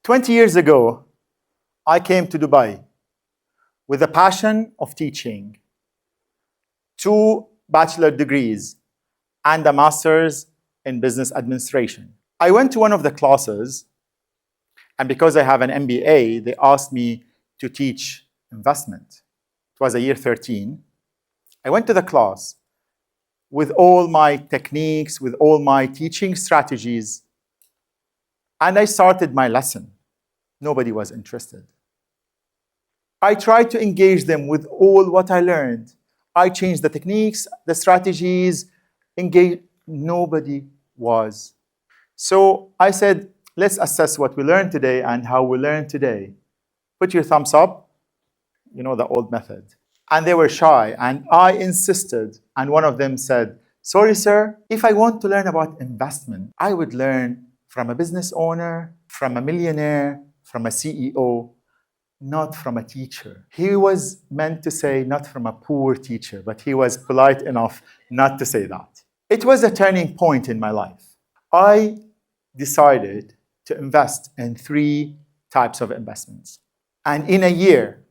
20 years ago, I came to Dubai with a passion of teaching, 2 bachelor degrees, and a master's in business administration. I went to one of the classes, and because I have an MBA, they asked me to teach investment. It was a year 13. I went to the class with all my techniques, with all my teaching strategies, and I started my lesson. Nobody was interested. I tried to engage them with all what I learned. I changed the techniques, the strategies, engage. Nobody was. So I said, let's assess what we learned today and how we learned today. Put your thumbs up, you know, the old method. And they were shy, and I insisted, and one of them said, sorry, sir, if I want to learn about investment, I would learn from a business owner, from a millionaire, from a CEO, not from a teacher. He was meant to say not from a poor teacher, but he was polite enough not to say that. It was a turning point in my life. I decided to invest in 3 types of investments. And in a year,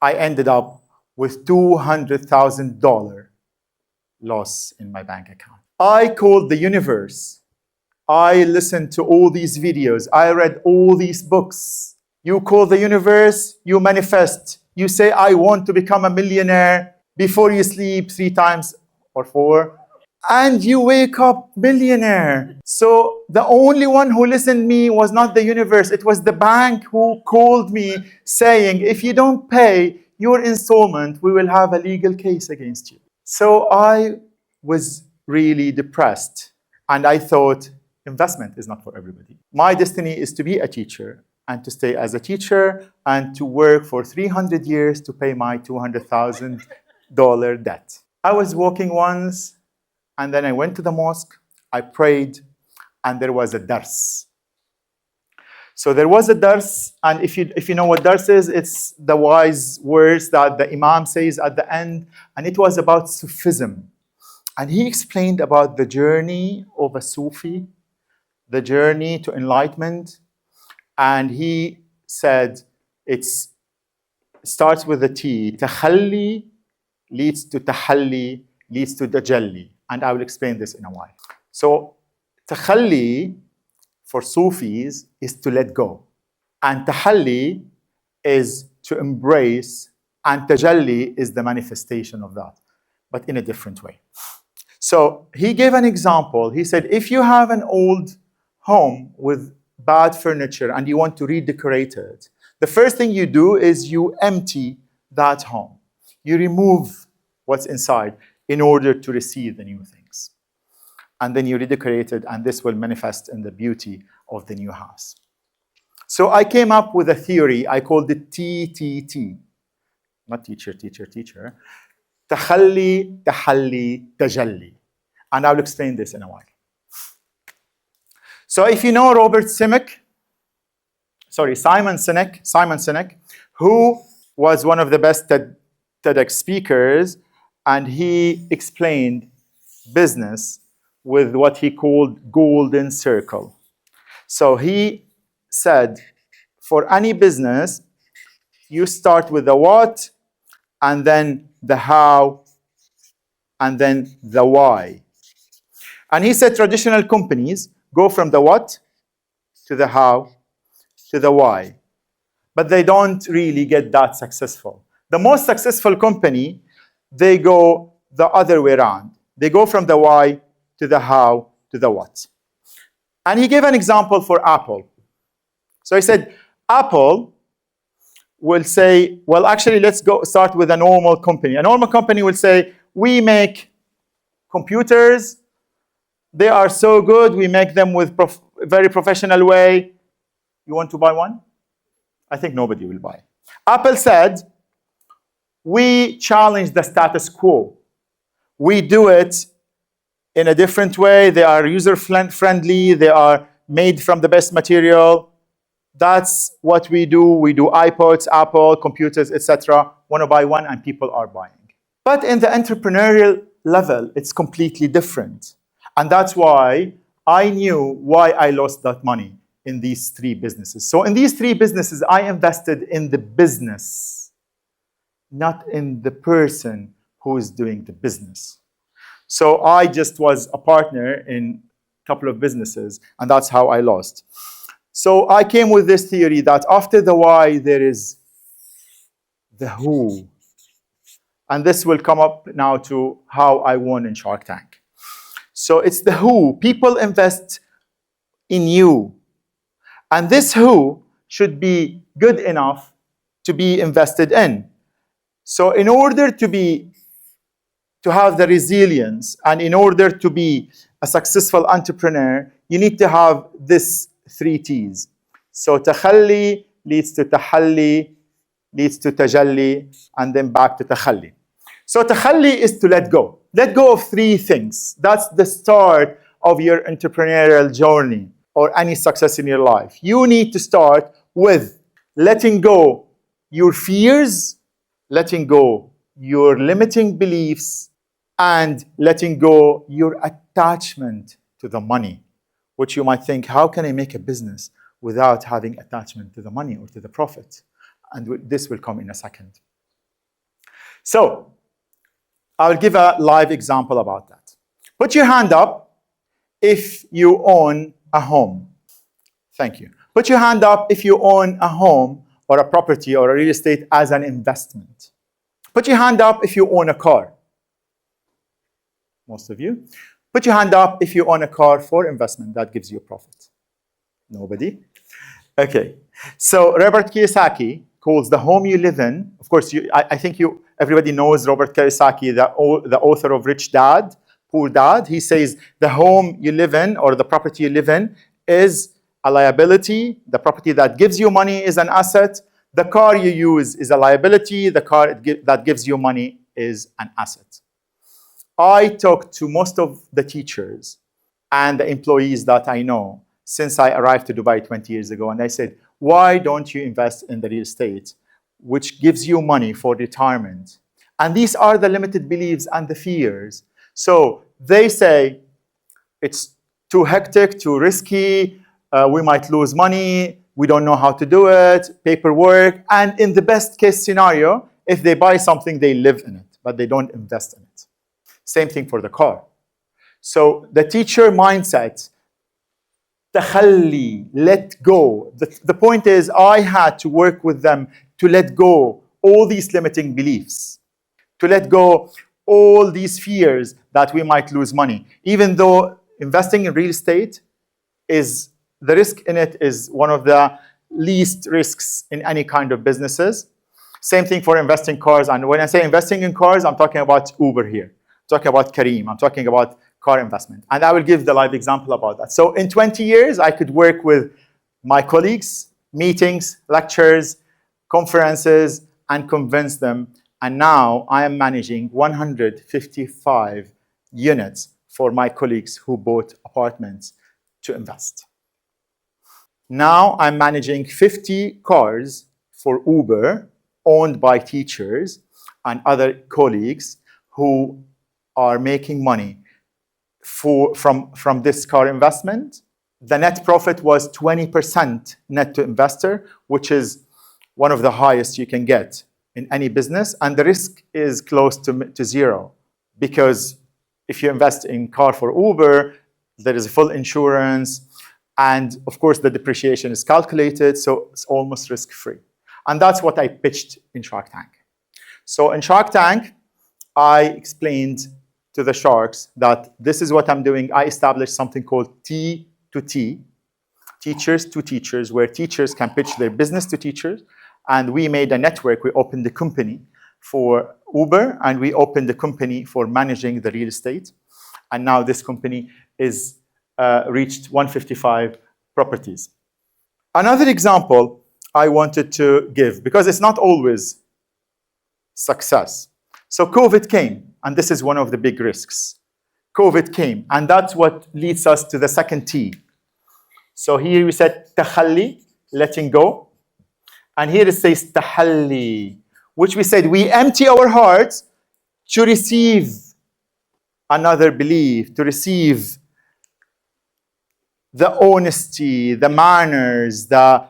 I ended up with $200,000 loss in my bank account. I called the universe. I listened to all these videos. I read all these books. You call the universe, you manifest. You say, I want to become a millionaire before you sleep 3 times or 4. And you wake up millionaire. So the only one who listened to me was not the universe. It was the bank who called me saying, if you don't pay your installment, we will have a legal case against you. So I was really depressed. And I thought, investment is not for everybody. My destiny is to be a teacher and to stay as a teacher and to work for 300 years to pay my $200,000 debt. I was walking once, and then I went to the mosque, I prayed, and there was a dars. So there was a dars, and if you know what dars is, it's the wise words that the Imam says at the end, and it was about Sufism. And he explained about the journey of a Sufi, the journey to enlightenment, and he said it starts with a T. Takhalli leads to tahalli, leads to tajalli. And I will explain this in a while. So, takhalli for Sufis is to let go. And tahalli is to embrace. And tajalli is the manifestation of that, but in a different way. So, he gave an example. He said, if you have an old home with bad furniture and you want to redecorate it, the first thing you do is you empty that home. You remove what's inside in order to receive the new things. And then you redecorate it, and this will manifest in the beauty of the new house. So I came up with a theory. I called it TTT. Not teacher, teacher, teacher. Takhalli, tahalli, tajalli. And I will explain this in a while. So if you know Simon Sinek, who was one of the best TEDx speakers, and he explained business with what he called golden circle. So he said, for any business, you start with the what, and then the how, and then the why. And he said traditional companies go from the what to the how to the why. But they don't really get that successful. The most successful company, they go the other way around. They go from the why to the how to the what. And he gave an example for Apple. So he said, Apple will say, well, actually, let's go start with a normal company. A normal company will say, we make computers. They are so good. We make them with very professional way. You want to buy one? I think nobody will buy. Apple said, we challenge the status quo. We do it in a different way. They are user-friendly. They are made from the best material. That's what we do. We do iPods, Apple, computers, etc. Want to buy one, and people are buying. But in the entrepreneurial level, it's completely different. And that's why I knew why I lost that money in these 3 businesses. So in these 3 businesses, I invested in the business, not in the person who is doing the business. So I just was a partner in a couple of businesses, and that's how I lost. So I came with this theory that after the why, there is the who. And this will come up now to how I won in Shark Tank. So it's the who. People invest in you. And this who should be good enough to be invested in. So in order to have the resilience, and in order to be a successful entrepreneur, you need to have this 3 T's. So takhalli leads to tahalli, leads to tajalli, and then back to takhalli. So takhalli is to let go. Let go of 3 things. That's the start of your entrepreneurial journey or any success in your life. You need to start with letting go your fears, letting go your limiting beliefs, and letting go your attachment to the money, which you might think, how can I make a business without having attachment to the money or to the profit? And this will come in a second. So I'll give a live example about that. Put your hand up if you own a home. Thank you. Put your hand up if you own a home or a property or a real estate as an investment. Put your hand up if you own a car. Most of you. Put your hand up if you own a car for investment. That gives you a profit. Nobody? Okay. So Robert Kiyosaki calls the home you live in. Of course, I think everybody knows Robert Kiyosaki, the author of Rich Dad, Poor Dad. He says the home you live in or the property you live in is a liability. The property that gives you money is an asset. The car you use is a liability. The car that gives you money is an asset. I talked to most of the teachers and the employees that I know since I arrived to Dubai 20 years ago, and I said, why don't you invest in the real estate, which gives you money for retirement? And these are the limited beliefs and the fears. So they say, it's too hectic, too risky, we might lose money, we don't know how to do it, paperwork, and in the best case scenario, if they buy something, they live in it, but they don't invest in it. Same thing for the car. So the teacher mindset, takhalli, let go. The point is, I had to work with them to let go all these limiting beliefs, to let go all these fears that we might lose money. Even though investing in real estate is, the risk in it is one of the least risks in any kind of businesses. Same thing for investing in cars. And when I say investing in cars, I'm talking about Uber here. I'm talking about Kareem. I'm talking about car investment. And I will give the live example about that. So in 20 years, I could work with my colleagues, meetings, lectures, conferences, and convince them. And now I am managing 155 units for my colleagues who bought apartments to invest. Now I'm managing 50 cars for Uber owned by teachers and other colleagues who are making money from this car investment. The net profit was 20% net to investor, which is one of the highest you can get in any business. And the risk is close to zero, because if you invest in car for Uber, there is full insurance. And of course, the depreciation is calculated, so it's almost risk-free. And that's what I pitched in Shark Tank. So in Shark Tank, I explained to the sharks that this is what I'm doing. I established something called T to T, teachers to teachers, where teachers can pitch their business to teachers. And we made a network. We opened the company for Uber, and we opened the company for managing the real estate. And now this company is reached 155 properties. Another example I wanted to give, because it's not always success. So COVID came, and this is one of the big risks. COVID came, and that's what leads us to the second T. So here we said takhalli, letting go. And here it says tahalli, which we said we empty our hearts to receive another belief, to receive the honesty, the manners, the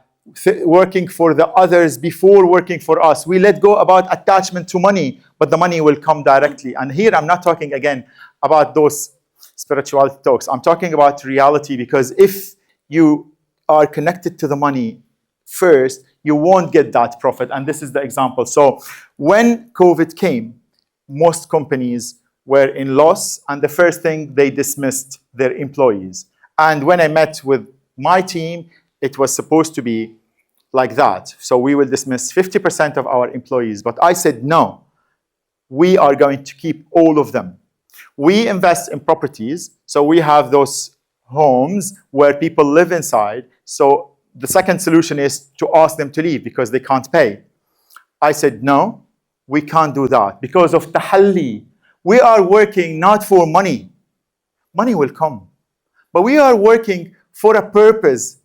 working for the others before working for us. We let go about attachment to money, but the money will come directly. And here I'm not talking again about those spirituality talks. I'm talking about reality, because if you are connected to the money first, you won't get that profit. And this is the example. So when COVID came, most companies were in loss, and the first thing, they dismissed their employees. And when I met with my team, it was supposed to be like that. So we will dismiss 50% of our employees. But I said, no, we are going to keep all of them. We invest in properties. So we have those homes where people live inside. So the second solution is to ask them to leave because they can't pay. I said, no, we can't do that because of tahalli. We are working not for money. Money will come. But we are working for a purpose,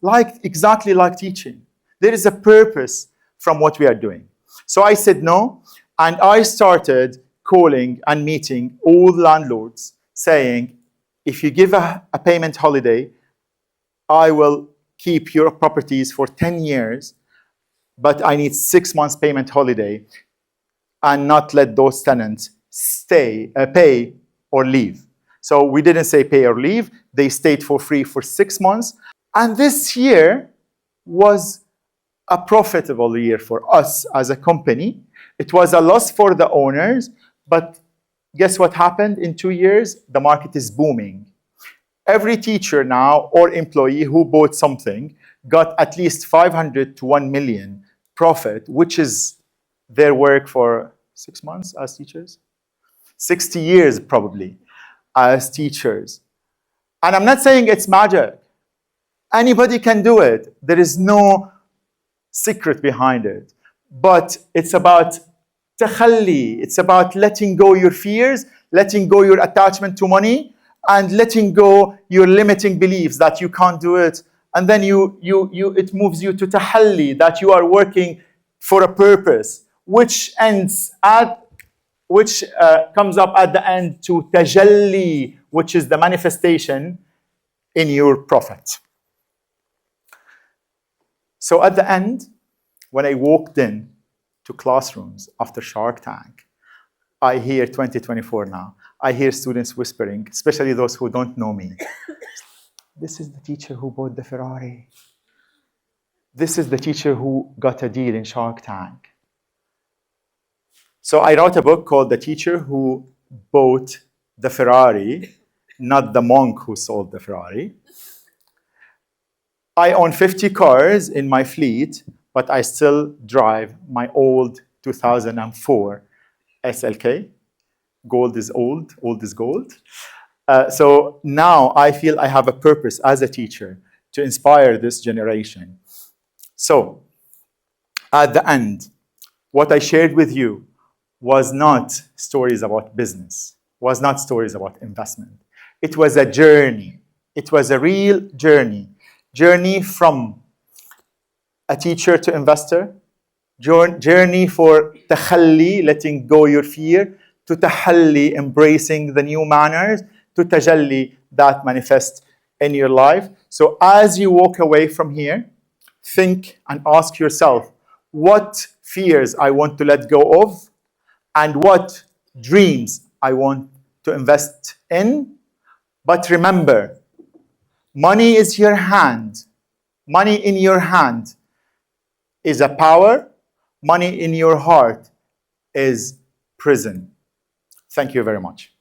exactly like teaching. There is a purpose from what we are doing. So I said no, and I started calling and meeting all landlords saying, if you give a payment holiday, I will keep your properties for 10 years, but I need 6 months payment holiday and not let those tenants pay or leave. So we didn't say pay or leave. They stayed for free for 6 months. And this year was a profitable year for us as a company. It was a loss for the owners, but guess what happened in 2 years? The market is booming. Every teacher now or employee who bought something got at least 500 to 1 million profit, which is their work for 6 months as teachers, 60 years probably as teachers. And I'm not saying it's magic. Anybody can do it. There is no secret behind it. But it's about takhalli. It's about letting go your fears, letting go your attachment to money, and letting go your limiting beliefs that you can't do it. And then it moves you to tahalli, that you are working for a purpose, which comes up at the end to tajalli, which is the manifestation in your profit. So at the end, when I walked in to classrooms after Shark Tank, I hear 2024 now. I hear students whispering, especially those who don't know me. This is the teacher who bought the Ferrari. This is the teacher who got a deal in Shark Tank. So I wrote a book called The Teacher Who Bought the Ferrari, not the monk who sold the Ferrari. I own 50 cars in my fleet, but I still drive my old 2004 SLK. Gold is old is gold. So now I feel I have a purpose as a teacher to inspire this generation. So at the end, what I shared with you was not stories about business, was not stories about investment. It was a journey. It was a real journey. Journey from a teacher to investor, journey for takhalli, letting go your fear, to tahalli, embracing the new manners, to tajalli, that manifests in your life. So as you walk away from here, think and ask yourself, what fears I want to let go of, and what dreams I want to invest in. But remember, money is your hand. Money in your hand is a power. Money in your heart is prison. Thank you very much.